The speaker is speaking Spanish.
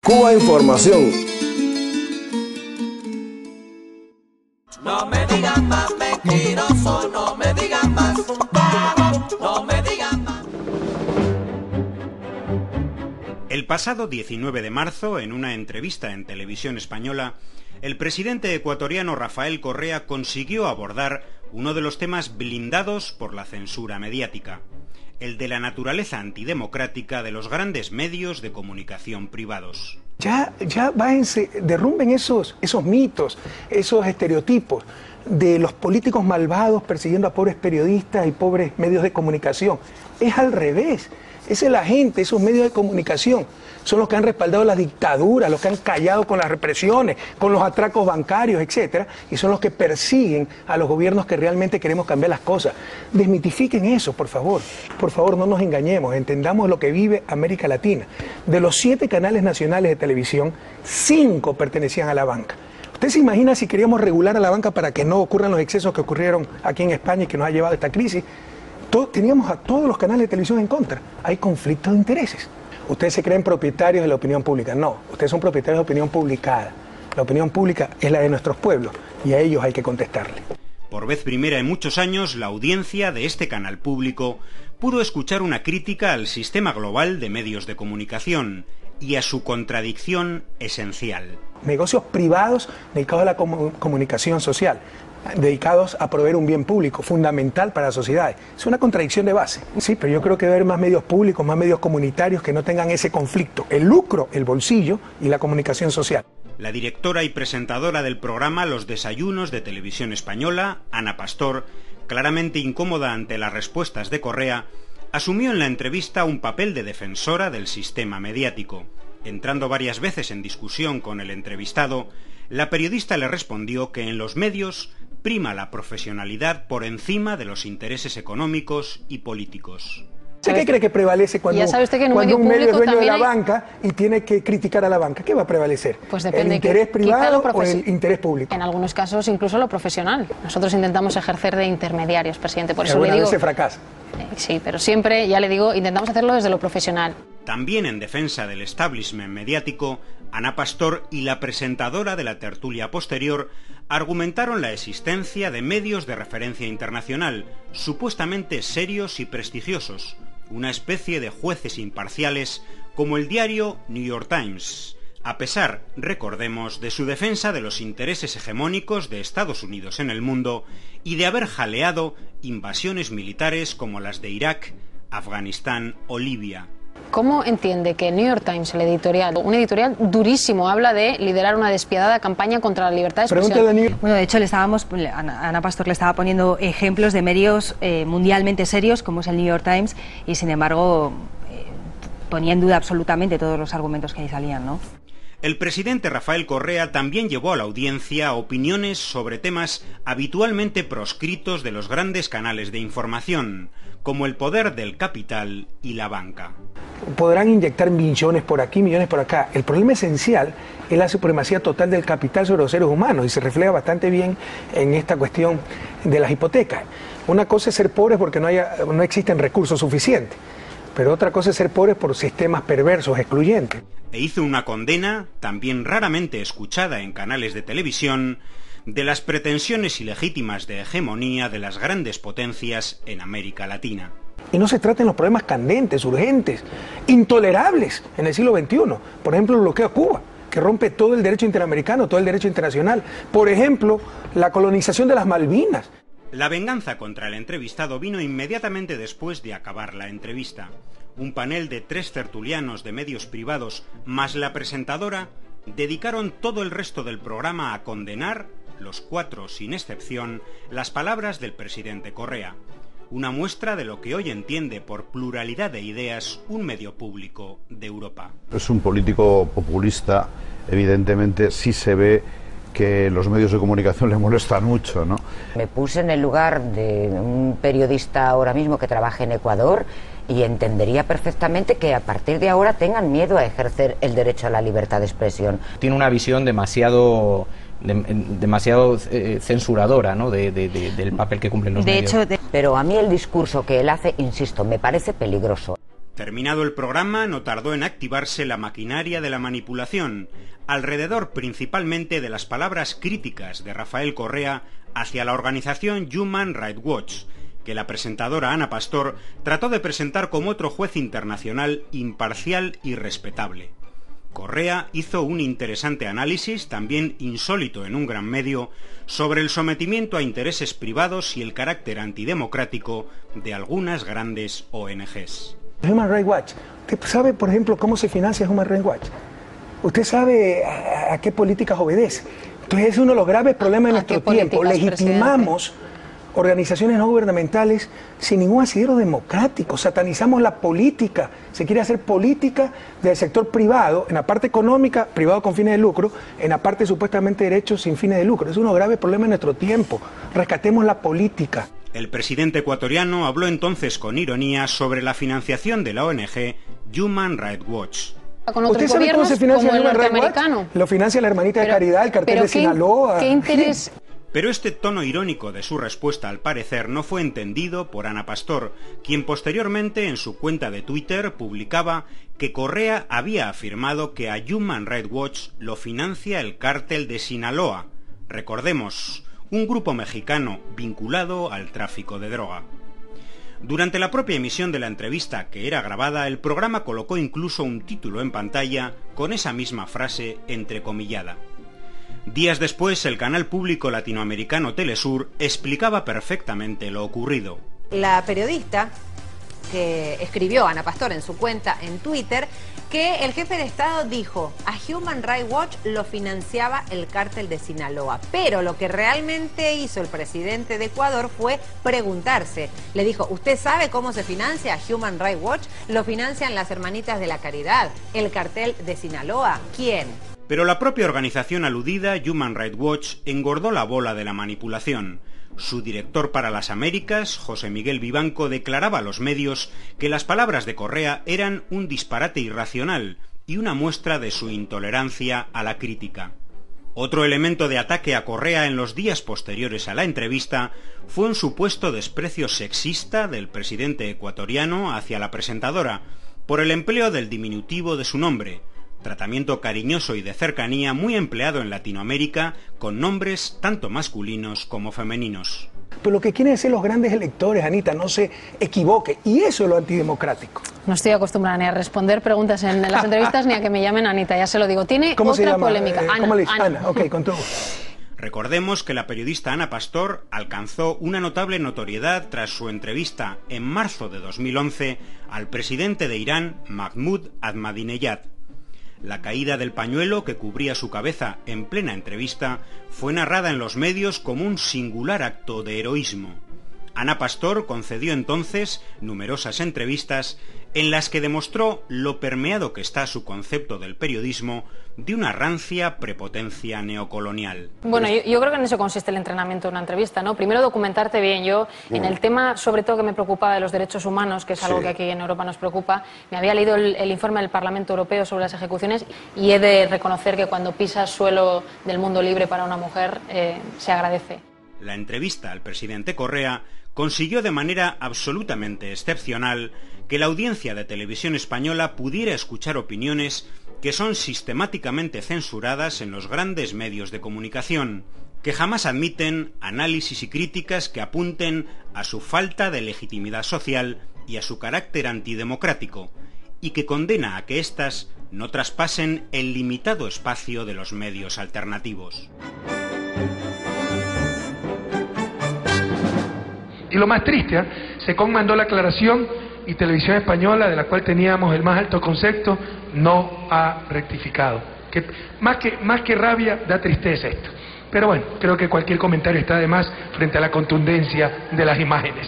Cuba Información. No me digan más mentiroso, no me digan más, no me digan más. El pasado 19 de marzo, en una entrevista en Televisión Española, el presidente ecuatoriano Rafael Correa consiguió abordar uno de los temas blindados por la censura mediática, el de la naturaleza antidemocrática de los grandes medios de comunicación privados. Ya váyanse, derrumben esos mitos, esos estereotipos de los políticos malvados persiguiendo a pobres periodistas y pobres medios de comunicación. Es al revés. Esa es la gente, esos medios de comunicación son los que han respaldado la dictadura, los que han callado con las represiones, con los atracos bancarios, etcétera, y son los que persiguen a los gobiernos que realmente queremos cambiar las cosas. Desmitifiquen eso, por favor. Por favor, no nos engañemos, entendamos lo que vive América Latina. De los 7 canales nacionales de televisión, 5 pertenecían a la banca. ¿Usted se imagina si queríamos regular a la banca para que no ocurran los excesos que ocurrieron aquí en España y que nos ha llevado a esta crisis? Teníamos a todos los canales de televisión en contra. Hay conflictos de intereses. Ustedes se creen propietarios de la opinión pública. No, ustedes son propietarios de opinión publicada. La opinión pública es la de nuestros pueblos y a ellos hay que contestarle. Por vez primera en muchos años, la audiencia de este canal público pudo escuchar una crítica al sistema global de medios de comunicación y a su contradicción esencial. Negocios privados dedicados a la comunicación social, dedicados a proveer un bien público fundamental para las sociedades. Es una contradicción de base. Sí, pero yo creo que debe haber más medios públicos, más medios comunitarios que no tengan ese conflicto, el lucro, el bolsillo y la comunicación social. La directora y presentadora del programa Los Desayunos de Televisión Española, Ana Pastor, claramente incómoda ante las respuestas de Correa, asumió en la entrevista un papel de defensora del sistema mediático. Entrando varias veces en discusión con el entrevistado, la periodista le respondió que en los medios prima la profesionalidad por encima de los intereses económicos y políticos. ¿Qué cree que prevalece cuando un medio es dueño de la banca y tiene que criticar a la banca? ¿Qué va a prevalecer? Pues depende. ¿El interés privado o el interés público? En algunos casos incluso lo profesional. Nosotros intentamos ejercer de intermediarios, presidente. Por eso le digo. Vez se fracasa. Sí, pero siempre, ya le digo, intentamos hacerlo desde lo profesional. También en defensa del establishment mediático, Ana Pastor y la presentadora de la tertulia posterior argumentaron la existencia de medios de referencia internacional, supuestamente serios y prestigiosos, una especie de jueces imparciales como el diario New York Times, a pesar, recordemos, de su defensa de los intereses hegemónicos de Estados Unidos en el mundo y de haber jaleado invasiones militares como las de Irak, Afganistán o Libia. ¿Cómo entiende que New York Times, el editorial, un editorial durísimo, habla de liderar una despiadada campaña contra la libertad de expresión? Bueno, de hecho, Ana Pastor le estaba poniendo ejemplos de medios mundialmente serios, como es el New York Times, y sin embargo ponía en duda absolutamente todos los argumentos que ahí salían, ¿no? El presidente Rafael Correa también llevó a la audiencia opiniones sobre temas habitualmente proscritos de los grandes canales de información, como el poder del capital y la banca. Podrán inyectar millones por aquí, millones por acá. El problema esencial es la supremacía total del capital sobre los seres humanos y se refleja bastante bien en esta cuestión de las hipotecas. Una cosa es ser pobres porque no existen recursos suficientes, pero otra cosa es ser pobres por sistemas perversos, excluyentes. E hizo una condena, también raramente escuchada en canales de televisión, de las pretensiones ilegítimas de hegemonía de las grandes potencias en América Latina. Y no se traten los problemas candentes, urgentes, intolerables en el siglo XXI. Por ejemplo, el bloqueo a Cuba, que rompe todo el derecho interamericano, todo el derecho internacional. Por ejemplo, la colonización de las Malvinas. La venganza contra el entrevistado vino inmediatamente después de acabar la entrevista. Un panel de 3 tertulianos de medios privados más la presentadora dedicaron todo el resto del programa a condenar, los 4 sin excepción, las palabras del presidente Correa. Una muestra de lo que hoy entiende por pluralidad de ideas un medio público de Europa. Es un político populista, evidentemente sí se ve que los medios de comunicación le molestan mucho, ¿no? Me puse en el lugar de un periodista ahora mismo que trabaja en Ecuador y entendería perfectamente que a partir de ahora tengan miedo a ejercer el derecho a la libertad de expresión. Tiene una visión demasiado censuradora, ¿no? del papel que cumplen los medios. Pero a mí el discurso que él hace, insisto, me parece peligroso. Terminado el programa, no tardó en activarse la maquinaria de la manipulación, alrededor principalmente de las palabras críticas de Rafael Correa hacia la organización Human Rights Watch, que la presentadora Ana Pastor trató de presentar como otro juez internacional imparcial y respetable. Correa hizo un interesante análisis, también insólito en un gran medio, sobre el sometimiento a intereses privados y el carácter antidemocrático de algunas grandes ONGs. Human Rights Watch. ¿Usted sabe, por ejemplo, cómo se financia Human Rights Watch? ¿Usted sabe a qué políticas obedece? Entonces es uno de los graves problemas de nuestro tiempo. Legitimamos organizaciones no gubernamentales sin ningún asidero democrático. Satanizamos la política. Se quiere hacer política del sector privado, en la parte económica, privado con fines de lucro, en la parte supuestamente derechos sin fines de lucro. Es uno de los graves problemas de nuestro tiempo. Rescatemos la política. El presidente ecuatoriano habló entonces con ironía sobre la financiación de la ONG Human Rights Watch. ¿Usted sabe cómo se financia el Human Rights Watch? Lo financia la Hermanita de Caridad, el cartel de Sinaloa. ¿Qué interés? Pero este tono irónico de su respuesta, al parecer, no fue entendido por Ana Pastor, quien posteriormente en su cuenta de Twitter publicaba que Correa había afirmado que a Human Rights Watch lo financia el cártel de Sinaloa. Recordemos, un grupo mexicano vinculado al tráfico de droga. Durante la propia emisión de la entrevista, que era grabada, el programa colocó incluso un título en pantalla con esa misma frase entrecomillada. Días después, el canal público latinoamericano Telesur explicaba perfectamente lo ocurrido. La periodista que escribió Ana Pastor en su cuenta en Twitter que el jefe de Estado dijo a Human Rights Watch lo financiaba el cártel de Sinaloa, pero lo que realmente hizo el presidente de Ecuador fue preguntarse. Le dijo, ¿usted sabe cómo se financia Human Rights Watch? Lo financian las Hermanitas de la Caridad, el cartel de Sinaloa. ¿Quién? Pero la propia organización aludida, Human Rights Watch, engordó la bola de la manipulación. Su director para las Américas, José Miguel Vivanco, declaraba a los medios que las palabras de Correa eran un disparate irracional y una muestra de su intolerancia a la crítica. Otro elemento de ataque a Correa en los días posteriores a la entrevista fue un supuesto desprecio sexista del presidente ecuatoriano hacia la presentadora por el empleo del diminutivo de su nombre, tratamiento cariñoso y de cercanía muy empleado en Latinoamérica con nombres tanto masculinos como femeninos. Pero lo que quieren decir los grandes electores, Anita, no se equivoque, y eso es lo antidemocrático. No estoy acostumbrada ni a responder preguntas en las entrevistas ni a que me llamen Anita, ya se lo digo. Tiene ¿Cómo otra se llama? Polémica. ¿Cómo le dice? Ana. Ana, ok, con todo. Recordemos que la periodista Ana Pastor alcanzó una notable notoriedad tras su entrevista en marzo de 2011 al presidente de Irán, Mahmoud Ahmadinejad. La caída del pañuelo que cubría su cabeza en plena entrevista fue narrada en los medios como un singular acto de heroísmo. Ana Pastor concedió entonces numerosas entrevistas en las que demostró lo permeado que está su concepto del periodismo de una rancia prepotencia neocolonial. Bueno, yo creo que en eso consiste el entrenamiento de una entrevista, ¿no? Primero documentarte bien. Yo, en el tema, sobre todo que me preocupaba de los derechos humanos, que es algo que aquí en Europa nos preocupa, me había leído el informe del Parlamento Europeo sobre las ejecuciones y he de reconocer que cuando pisas suelo del mundo libre para una mujer, se agradece. La entrevista al presidente Correa consiguió de manera absolutamente excepcional que la audiencia de televisión española pudiera escuchar opiniones que son sistemáticamente censuradas en los grandes medios de comunicación, que jamás admiten análisis y críticas que apunten a su falta de legitimidad social y a su carácter antidemocrático, y que condena a que éstas no traspasen el limitado espacio de los medios alternativos. Y lo más triste, SECOM mandó la aclaración y Televisión Española, de la cual teníamos el más alto concepto, no ha rectificado. Más que rabia, da tristeza esto. Pero bueno, creo que cualquier comentario está de más frente a la contundencia de las imágenes.